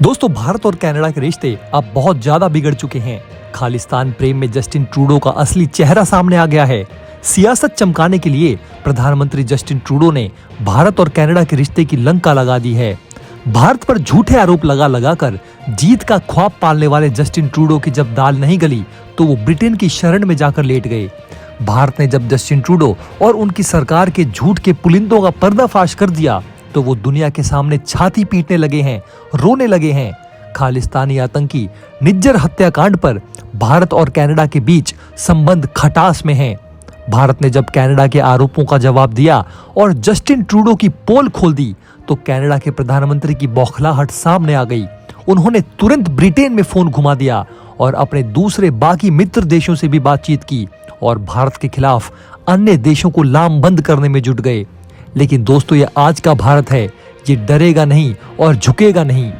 दोस्तों, भारत और कनाडा के रिश्ते अब बहुत ज्यादा बिगड़ चुके हैं। खालिस्तान प्रेम में जस्टिन ट्रूडो का असली चेहरा सामने आ गया है। सियासत चमकाने के लिए प्रधानमंत्री जस्टिन ट्रूडो ने भारत और कनाडा के रिश्ते की लंका लगा दी है। भारत पर झूठे आरोप लगा कर जीत का ख्वाब पालने वाले जस्टिन ट्रूडो की जब दाल नहीं गली तो वो ब्रिटेन की शरण में जाकर लेट गए। भारत ने जब जस्टिन ट्रूडो और उनकी सरकार के झूठ के पुलिंदों का पर्दाफाश कर दिया तो वो दुनिया के सामने छाती पीटने लगे हैं, रोने लगे हैं। खालिस्तानी आतंकी निज्जर हत्याकांड पर भारत और कनाडा के बीच संबंध खटास में हैं। भारत ने जब कनाडा के आरोपों का जवाब दिया और जस्टिन ट्रूडो की पोल खोल दी तो कनाडा के प्रधानमंत्री की बौखलाहट सामने आ गई। उन्होंने तुरंत ब्रिटेन में फोन घुमा दिया और अपने दूसरे बाकी मित्र देशों से भी बातचीत की और भारत के खिलाफ अन्य देशों को लामबंद करने में जुट गए। लेकिन दोस्तों, ये आज का भारत है, ये डरेगा नहीं और झुकेगा नहीं।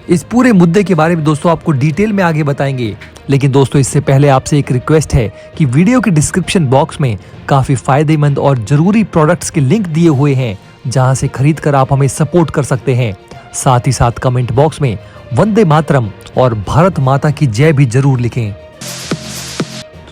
इस पूरे मुद्दे के बारे में दोस्तों आपको डिटेल में आगे बताएंगे। लेकिन दोस्तों, इससे पहले आपसे एक रिक्वेस्ट है कि वीडियो के डिस्क्रिप्शन बॉक्स में काफी फायदेमंद और जरूरी प्रोडक्ट्स के लिंक दिए हुए हैं, जहां से खरीद कर आप हमें सपोर्ट कर सकते हैं। साथ ही साथ कमेंट बॉक्स में वंदे मातरम और भारत माता की जय भी जरूर लिखें।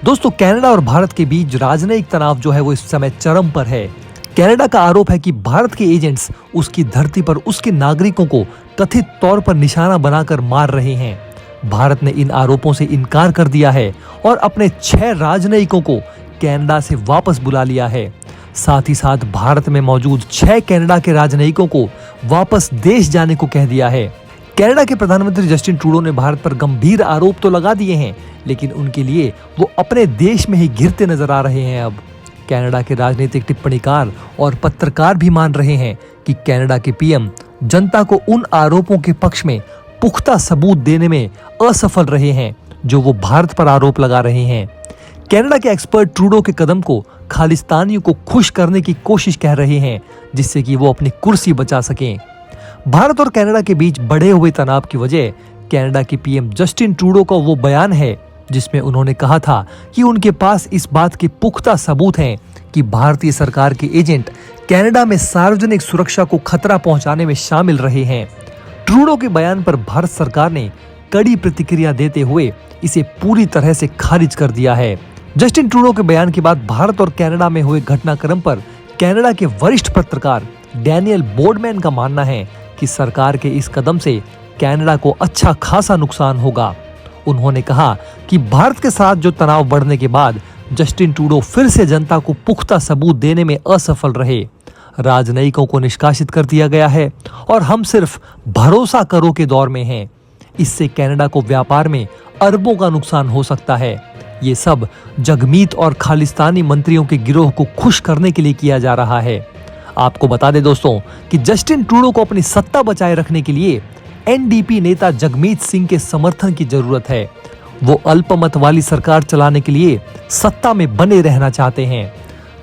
दोस्तों, कनाडा और भारत के बीच राजनयिक तनाव जो है वो इस समय चरम पर है। कनाडा का आरोप है कि भारत के एजेंट्स उसकी धरती पर उसके नागरिकों को कथित तौर पर निशाना बनाकर मार रहे हैं। भारत ने इन आरोपों से इनकार कर दिया है और अपने 6 राजनयिकों को कनाडा से वापस बुला लिया है। साथ ही साथ भारत में मौजूद 6 कनाडा के राजनयिकों को वापस देश जाने को कह दिया है। कनाडा के प्रधानमंत्री जस्टिन ट्रूडो ने भारत पर गंभीर आरोप तो लगा दिए हैं, लेकिन उनके लिए वो अपने देश में ही घिरते नजर आ रहे हैं। अब कनाडा के राजनीतिक टिप्पणीकार और पत्रकार भी मान रहे हैं कि कनाडा के पीएम जनता को उन आरोपों के पक्ष में पुख्ता सबूत देने में असफल रहे हैं जो वो भारत पर आरोप लगा रहे हैं। कनाडा के एक्सपर्ट ट्रूडो के कदम को खालिस्तानियों को खुश करने की कोशिश कह रहे हैं, जिससे कि वो अपनी कुर्सी बचा सकें। भारत और कनाडा के बीच बढ़े हुए तनाव की वजह कनाडा के पीएम जस्टिन ट्रूडो का वो बयान है जिसमें उन्होंने कहा था कि उनके पास इस बात के पुख्ता सबूत हैं कि भारतीय सरकार के एजेंट कनाडा में सार्वजनिक सुरक्षा को खतरा पहुंचाने में शामिल रहे हैं। ट्रूडो के बयान पर भारत सरकार ने कड़ी प्रतिक्रिया देते हुए इसे पूरी तरह से खारिज कर दिया है। जस्टिन ट्रूडो के बयान के बाद भारत और कनाडा में हुए घटनाक्रम पर कनाडा के वरिष्ठ पत्रकार डैनियल बोर्डमैन का मानना है कि सरकार के इस कदम से कनाडा को अच्छा खासा नुकसान होगा। उन्होंने कहा कि भारत के साथ जो तनाव बढ़ने के बाद जस्टिन ट्रूडो फिर से जनता को पुख्ता सबूत देने में असफल रहे। राजनयिकों को निष्कासित कर दिया गया है और हम सिर्फ भरोसा करो के दौर में हैं। इससे कनाडा को व्यापार में अरबों का नुकसान हो सकता है। ये सब जगमीत और खालिस्तानी मंत्रियों के गिरोह को खुश करने के लिए किया जा रहा है। आपको बता दें दोस्तों कि जस्टिन ट्रूडो को अपनी सत्ता बचाए रखने के लिए एनडीपी नेता जगमीत सिंह के समर्थन की जरूरत है। वो अल्पमत वाली सरकार चलाने के लिए सत्ता में बने रहना चाहते हैं।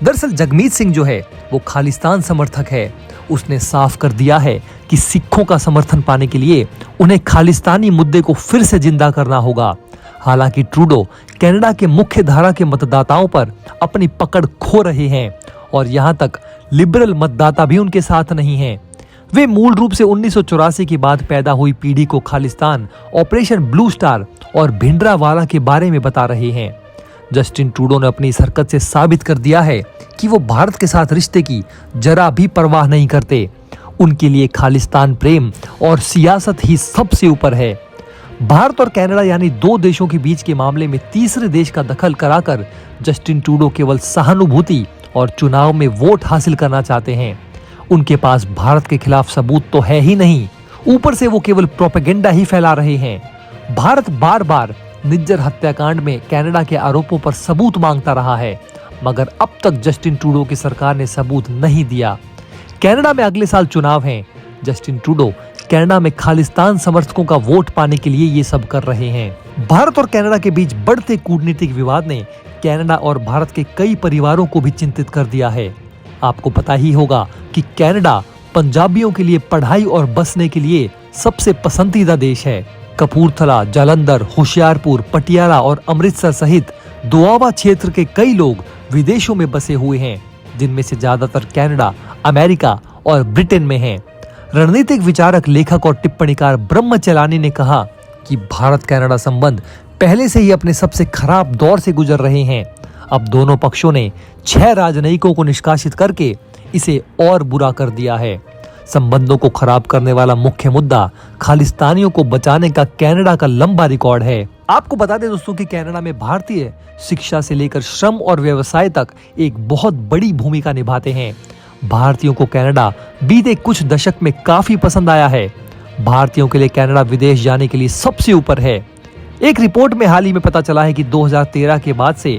दरअसल जगमीत सिंह जो है वो खालिस्तान समर्थक है। उसने साफ कर दिया है कि सिखों का समर्थन पाने के लिए उन्हें खालिस्तानी मुद्दे को फिर से जिंदा करना होगा। हालांकि ट्रूडो कनाडा के मुख्य धारा के मतदाताओं पर अपनी पकड़ खो रहे हैं और यहाँ तक लिबरल मतदाता भी उनके साथ नहीं हैं। वे मूल रूप से 1984 के बाद पैदा हुई पीढ़ी को खालिस्तान, ऑपरेशन ब्लू स्टार और भिंडरावाला के बारे में बता रहे हैं। जस्टिन ट्रूडो ने अपनी इस हरकत से साबित कर दिया है कि वो भारत के साथ रिश्ते की जरा भी परवाह नहीं करते। उनके लिए खालिस्तान प्रेम और सियासत ही सबसे ऊपर है। भारत और कनाडा यानी 2 देशों के बीच के मामले में तीसरे देश का दखल कराकर जस्टिन ट्रूडो केवल सहानुभूति और चुनाव में वोट हासिल करना चाहते हैं। उनके पास भारत के खिलाफ सबूत तो है ही नहीं, ऊपर से वो केवल प्रोपेगेंडा ही फैला रहे हैं। भारत बार बार निज्जर हत्याकांड में कनाडा के आरोपों पर सबूत मांगता रहा है, मगर अब तक जस्टिन ट्रूडो की सरकार ने सबूत नहीं दिया। कनाडा में अगले साल चुनाव हैं। जस्टिन ट्रूडो कनाडा में खालिस्तान समर्थकों का वोट पाने के लिए ये सब कर रहे हैं। भारत और कनाडा के बीच बढ़ते कूटनीतिक विवाद ने कनाडा और भारत के कई परिवारों को भी चिंतित कर दिया है। आपको पता ही होगा कि कनाडा पंजाबियों के लिए पढ़ाई और बसने के लिए सबसे पसंदीदा देश है। कपूरथला, जालंधर, होशियारपुर, पटियाला और अमृतसर सहित दोआबा क्षेत्र के कई लोग विदेशों में बसे हुए हैं, जिनमें से ज्यादातर कनाडा, अमेरिका और ब्रिटेन में हैं। रणनीतिक विचारक, लेखक और टिप्पणीकार ब्रह्मचलानी ने कहा कि भारत कनाडा संबंध पहले से ही अपने सबसे खराब दौर से गुजर रहे हैं। अब दोनों पक्षों ने 6 राजनयिकों को निष्कासित करके इसे और बुरा कर दिया है। संबंधों को खराब करने वाला मुख्य मुद्दा खालिस्तानियों को बचाने का कनाडा का लंबा रिकॉर्ड है। आपको बता दें दोस्तों कि कनाडा में भारतीय शिक्षा से लेकर श्रम और व्यवसाय तक एक बहुत बड़ी भूमिका निभाते हैं। भारतीयों को कनाडा बीते कुछ दशक में काफी पसंद आया है। भारतीयों के लिए कनाडा विदेश जाने के लिए सबसे ऊपर है। एक रिपोर्ट में हाल ही में पता चला है कि 2013 के बाद से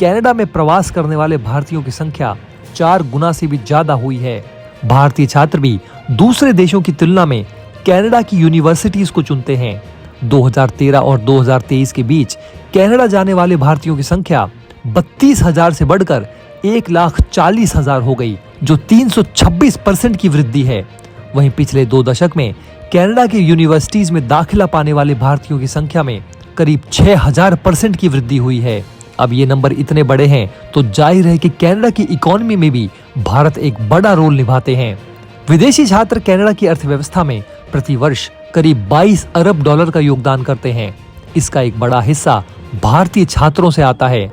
कनाडा में प्रवास करने वाले भारतीयों की संख्या 4 गुना से भी ज्यादा हुई है। भारतीय छात्र भी दूसरे देशों की तुलना में कनाडा की यूनिवर्सिटीज को चुनते हैं। 2013 और 2023 के बीच कनाडा जाने वाले भारतीयों की संख्या 32,000 से बढ़कर 1,40,000 हो गई, जो 326% की वृद्धि है। वहीं पिछले 2 दशक में कनाडा की यूनिवर्सिटीज में दाखिला पाने वाले भारतीयों की संख्या में करीब 6,000% की वृद्धि हुई है। अब ये नंबर इतने बड़े हैं तो जाहिर है कि कनाडा की इकोनॉमी में भी भारत एक बड़ा रोल निभाते हैं। विदेशी छात्र कनाडा की अर्थव्यवस्था में प्रति वर्ष करीब 22 अरब डॉलर का योगदान करते हैं। इसका एक बड़ा हिस्सा भारतीय छात्रों से आता है।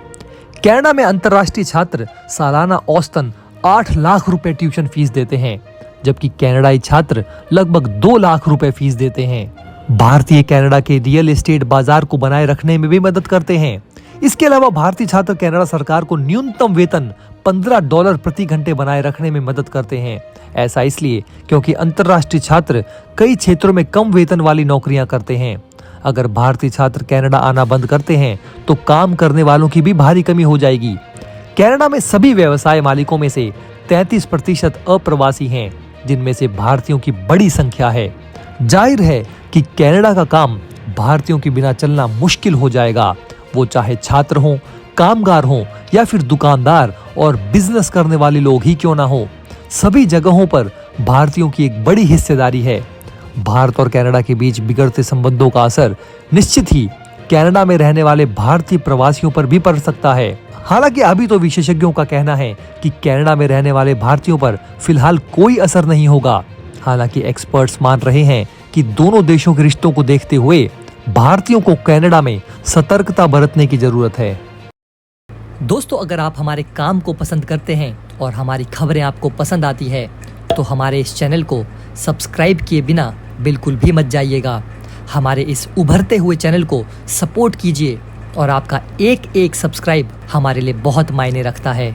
कनाडा में अंतर्राष्ट्रीय छात्र सालाना औसतन 8 लाख रुपए ट्यूशन फीस देते हैं, जबकि कनाडाई छात्र लगभग 2 लाख रुपए फीस देते हैं। भारतीय कनाडा के रियल एस्टेट बाजार को बनाए रखने में भी मदद करते हैं। इसके अलावा भारतीय छात्र कनाडा सरकार को न्यूनतम वेतन $15 प्रति घंटे बनाए रखने में मदद करते हैं। ऐसा इसलिए क्योंकि अंतर्राष्ट्रीय छात्र कई क्षेत्रों में कम वेतन वाली नौकरियां करते हैं। अगर भारतीय छात्र कनाडा आना बंद करते हैं तो काम करने वालों की भी भारी कमी हो जाएगी। कनाडा में सभी व्यवसाय मालिकों में से 33% अप्रवासी हैं, जिनमें से भारतीयों की बड़ी संख्या है। जाहिर है कि कनाडा का काम भारतीयों के बिना चलना मुश्किल हो जाएगा, वो चाहे छात्र हों, कामगार हों या फिर दुकानदार और बिजनेस करने वाले लोग ही क्यों ना हो। सभी जगहों पर भारतीयों की एक बड़ी हिस्सेदारी है। भारत और कनाडा के बीच बिगड़ते संबंधों का असर निश्चित ही कनाडा में रहने वाले भारतीय प्रवासियों पर भी पड़ सकता है। हालांकि अभी तो विशेषज्ञों का कहना है कि कनाडा में रहने वाले भारतीयों पर फिलहाल कोई असर नहीं होगा। हालांकि एक्सपर्ट्स मान रहे हैं कि दोनों देशों के रिश्तों को देखते हुए भारतीयों को कनाडा में सतर्कता बरतने की जरूरत है। दोस्तों, अगर आप हमारे काम को पसंद करते हैं और हमारी खबरें आपको पसंद आती है तो हमारे इस चैनल को सब्सक्राइब किए बिना बिल्कुल भी मत जाइएगा। हमारे इस उभरते हुए चैनल को सपोर्ट कीजिए और आपका एक सब्सक्राइब हमारे लिए बहुत मायने रखता है।